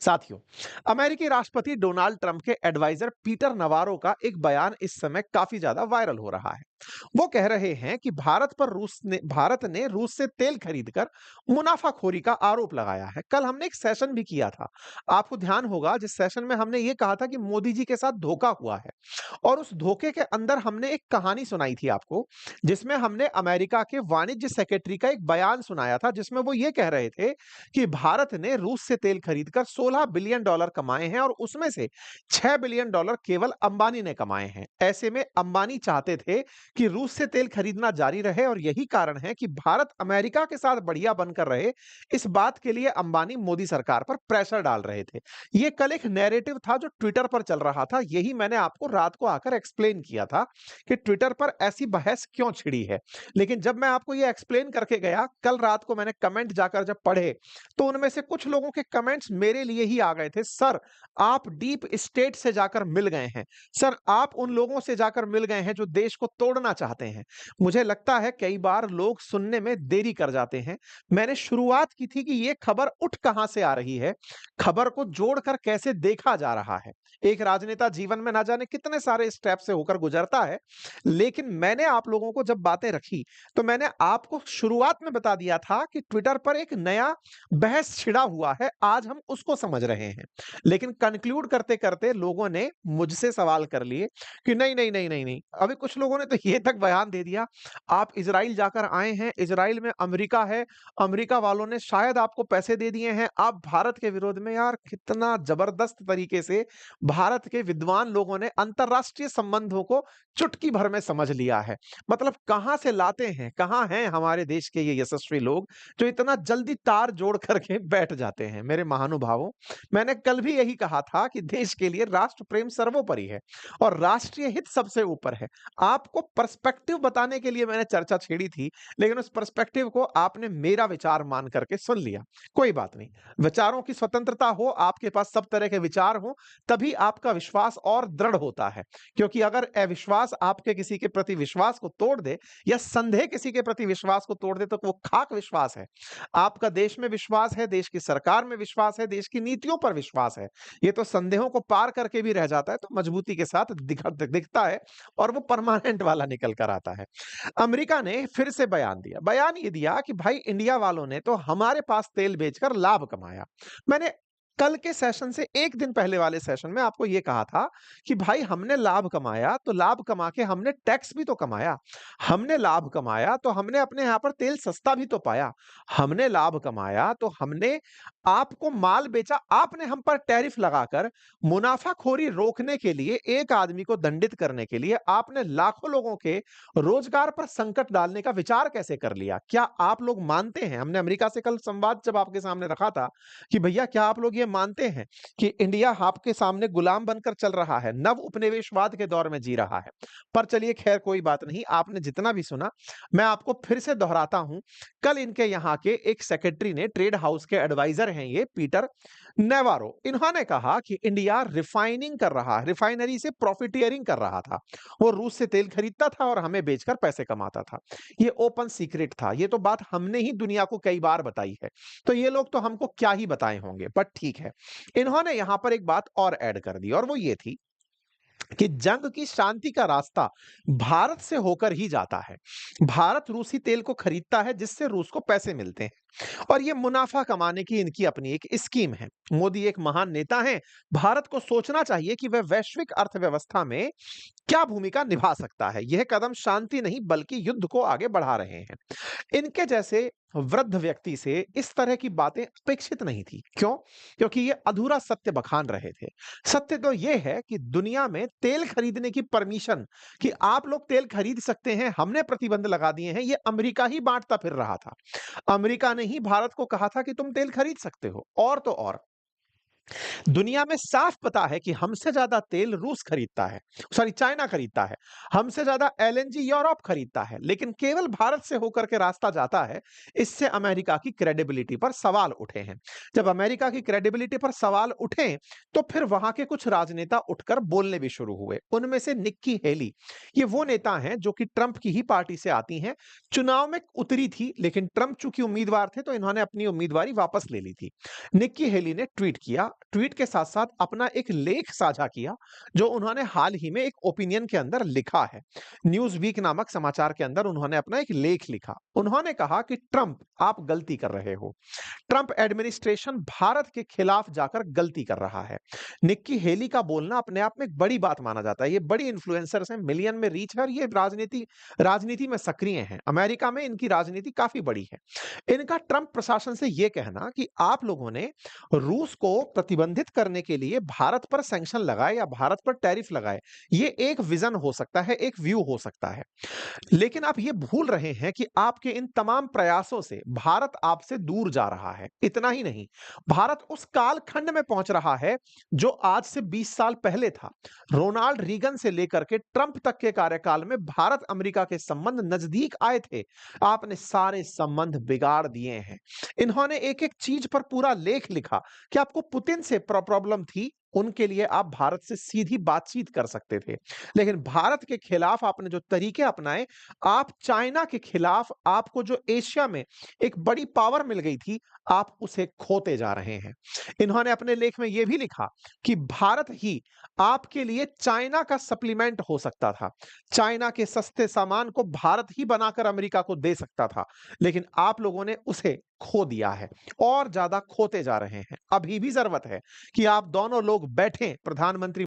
साथियों, अमेरिकी राष्ट्रपति डोनाल्ड ट्रंप के एडवाइजर पीटर नवारो का एक बयान इस समय काफी ज्यादा वायरल हो रहा है। वो कह रहे हैं कि भारत ने रूस से तेल खरीदकर मुनाफाखोरी का आरोप लगाया है। कल हमने एक सेशन भी किया था। आपको ध्यान होगा, जिस सेशन में हमने ये कहा था कि मोदी जी के साथ धोखा हुआ है। और उस धोखे के अंदर हमने एक कहानी सुनाई थी आपको, जिसमें हमने अमेरिका के वाणिज्य सेक्रेटरी का एक बयान सुनाया था, जिसमें वो ये कह रहे थे कि भारत ने रूस से तेल खरीदकर $16 बिलियन कमाए हैं और उसमें से $6 बिलियन केवल अंबानी ने कमाए हैं। ऐसे में अंबानी चाहते थे कि रूस से तेल खरीदना जारी रहे और यही कारण है कि भारत अमेरिका के साथ बढ़िया बनकर रहे। इस बात के लिए अंबानी मोदी सरकार पर प्रेशर डाल रहे थे। ये कल एक नैरेटिव था जो ट्विटर पर चल रहा था। यही मैंने आपको रात को आकर एक्सप्लेन किया था कि ट्विटर पर ऐसी बहस क्यों छिड़ी है। लेकिन जब मैं आपको ये एक्सप्लेन करके गया, कल रात को मैंने कमेंट जाकर जब पढ़े, तो उनमें से कुछ लोगों के कमेंट्स मेरे लिए ही आ गए थे। सर, आप डीप स्टेट से जाकर मिल गए हैं। सर, आप उन लोगों से जाकर मिल गए हैं जो देश को तोड़ना चाहते हैं। मुझे लगता है कई बार लोग सुनने में देरी कर जाते हैं। मैंने शुरुआत की थी कि ये खबर उठ कहां से आ रही है, खबर को जोड़कर कैसे देखा जा रहा है। एक राजनेता जीवन में ना जाने कितने सारे स्टेप से होकर गुजरता है, लेकिन मैंने आप लोगों को जब बातें रखी, तो मैंने आपको शुरुआत में बता दिया था कि ट्विटर पर एक नया बहस छिड़ा हुआ है, आज हम उसको समझ रहे हैं। लेकिन कंक्लूड करते-करते लोगों ने मुझसे सवाल कर लिए कि नहीं, नहीं, नहीं, नहीं, नहीं। अभी कुछ लोगों ने तो ये तक बयान दे दिया, आप इज़राइल जाकर आए हैं, इज़राइल में अमेरिका है, अमेरिका वालों ने शायद आपको पैसे दे दिए हैं, आप भारत के विरोध में। यार, कितना जबरदस्त तरीके से भारत के विद्वान लोगों ने अंतर्राष्ट्रीय संबंधों को चुटकी भर में समझ लिया है। मतलब कहाँ से लाते हैं, कहाँ हैं हमारे देश के ये यशस्वी लोग जो इतना जल्दी तार जोड़ करके बैठ जाते हैं। मेरे महानुभावों, मैंने कल भी यही कहा था कि देश के लिए राष्ट्र प्रेम सर्वोपरि है और राष्ट्रीय हित सबसे ऊपर है। आपको पर्सपेक्टिव बताने के लिए मैंने चर्चा छेड़ी थी, लेकिन उस पर्सपेक्टिव को आपने मेरा विचार मान करके सुन लिया। कोई बात नहीं, विचारों की स्वतंत्रता हो, आपके पास सब तरह के विचार हो, तभी आपका विश्वास और दृढ़ होता है। क्योंकि अगर अविश्वास आपके किसी के प्रति विश्वास को तोड़ दे या संदेह किसी के प्रति विश्वास को तोड़ दे, तो वो खाक विश्वास है। आपका देश में विश्वास है, देश की सरकार में विश्वास है, देश की नीतियों पर विश्वास है। ये तो संदेहों को पार करके भी रह जाता है, तो मजबूती के साथ दिखता है और वो परमानेंट वाला निकल कर आता है। अमेरिका ने फिर से बयान दिया। बयान ये दिया कि भाई, इंडिया वालों ने तो हमारे पास तेल बेचकर लाभ कमाया। मैंने कल के सेशन से 1 दिन पहले वाले सेशन में आपको ये कहा था कि भाई, हमने लाभ कमाया, तो लाभ कमा के हमने टैक्स भी तो कमाया। हमने लाभ कमाया, तो हमने अपने यहाँ पर तेल सस्ता भी तो पाया। हमने लाभ कमाया, तो हमने आपको माल बेचा, आपने हम पर टैरिफ लगाकर मुनाफाखोरी रोकने के लिए, एक आदमी को दंडित करने के लिए आपने लाखों लोगों के रोजगार पर संकट डालने का विचार कैसे कर लिया? क्या आप लोग मानते हैं, हमने अमेरिका से कल संवाद जब आपके सामने रखा था, कि भैया क्या आप लोग ये मानते हैं कि इंडिया आपके सामने गुलाम बनकर चल रहा है, नव उपनिवेशवाद के दौर में जी रहा है? पर चलिए, खैर कोई बात नहीं, आपने जितना भी सुना, मैं आपको फिर से दोहराता हूं। कल इनके यहाँ के एक सेक्रेटरी ने, ट्रेड हाउस के एडवाइजर हैं ये, पीटर नेवारो, इन्होंने कहा कि इंडिया रिफाइनिंग कर रहा है, रिफाइनरी से प्रॉफिटियरिंग कर रहा था। वो रूस से तेल खरीदता था और हमें बेचकर पैसे कमाता था। ये ओपन सीक्रेट था। ये तो बात हमने ही दुनिया को कई बार बताई है। तो ये लोग तो हमको क्या ही बताए होंगे, बट ठीक है। इन्होंने यहां पर एक बात और ऐड कर दी, और वो ये थी कि जंग की शांति का रास्ता भारत से होकर ही जाता है। भारत रूसी तेल को खरीदता है, जिससे रूस को पैसे मिलते हैं, और ये मुनाफा कमाने की इनकी अपनी एक स्कीम है। मोदी एक महान नेता हैं। भारत को सोचना चाहिए कि वह वैश्विक अर्थव्यवस्था में क्या भूमिका निभा सकता है। यह कदम शांति नहीं बल्कि युद्ध को आगे बढ़ा रहे हैं। इनके जैसे वृद्ध व्यक्ति से इस तरह की बातें अपेक्षित नहीं थी। क्यों? क्योंकि ये अधूरा सत्य बखान रहे थे। सत्य तो ये है कि दुनिया में तेल खरीदने की परमिशन, कि आप लोग तेल खरीद सकते हैं, हमने प्रतिबंध लगा दिए हैं, ये अमेरिका ही बांटता फिर रहा था। अमेरिका ने ही भारत को कहा था कि तुम तेल खरीद सकते हो। और तो और, दुनिया में साफ पता है कि हमसे ज्यादा तेल रूस खरीदता है, सॉरी चाइना खरीदता है। हमसे ज्यादा एलएनजी यूरोप खरीदता है, लेकिन केवल भारत से होकर के रास्ता जाता है। इससे अमेरिका की क्रेडिबिलिटी पर सवाल उठे हैं। जब अमेरिका की क्रेडिबिलिटी पर सवाल उठे, तो फिर वहां के कुछ राजनेता उठकर बोलने भी शुरू हुए। उनमें से निक्की हेली, ये वो नेता हैं जो कि ट्रंप की ही पार्टी से आती हैं। चुनाव में उतरी थी, लेकिन ट्रंप चूंकि उम्मीदवार थे, तो इन्होंने अपनी उम्मीदवारी वापस ले ली थी। निक्की हेली ने ट्वीट किया, ट्वीट के साथ-साथ अपना एक लेख साझा किया, जो उन्होंने हाल ही में एक ओपिनियन के अंदर लिखा है। न्यूज़ वीक नामक समाचार के अंदर उन्होंने अपना एक लेख लिखा। उन्होंने कहा कि ट्रंप, आप गलती कर रहे हो। ट्रंप एडमिनिस्ट्रेशन भारत के खिलाफ जाकर गलती कर रहा है। निक्की हेली का बोलना अपने आप में एक बड़ी बात माना जाता है। ये बड़ी इन्फ्लुएंसर्स हैं, मिलियन में रीच है और ये राजनीति में सक्रिय हैं। अमेरिका में इनकी राजनीति काफ़ी बड़ी है। इनका ट्रंप प्रशासन से ये कहना कि आप लोगों ने रूस को प्रतिबंधित करने के लिए भारत पर सैंक्शन लगाए या भारत पर टैरिफ लगाए, ये एक विज़न हो सकता है, एक व्यू हो सकता है। लेकिन आप ये भूल रहे हैं कि आपके इन तमाम प्रयासों से भारत आपसे दूर जा रहा है। इतना ही नहीं, भारत उस कालखंड में पहुंच रहा है जो आज से 20 साल पहले था। रोनाल्ड रीगन से लेकर के ट्रंप तक के कार्यकाल में भारत अमेरिका के संबंध नजदीक आए थे। आपने सारे संबंध बिगाड़ दिए हैं। इन्होंने एक-एक चीज पर पूरा लेख लिखा कि आपको पुतिन से प्रॉब्लम थी, उनके लिए आप भारत से सीधी बातचीत कर सकते थे। लेकिन भारत के खिलाफ आपने जो तरीके अपनाए, आप चाइना के खिलाफ आपको जो एशिया में एक बड़ी पावर मिल गई थी, आप उसे खोते जा रहे हैं। इन्होंने अपने लेख में यह भी लिखा कि भारत ही आपके लिए चाइना का सप्लीमेंट हो सकता था। चाइना के सस्ते सामान को भारत ही बनाकर अमेरिका को दे सकता था। लेकिन आप लोगों ने उसे खो दिया है और ज्यादा खोते जा रहे हैं। अभी भी जरूरत है कि आप दोनों लोग बैठें, प्रधानमंत्री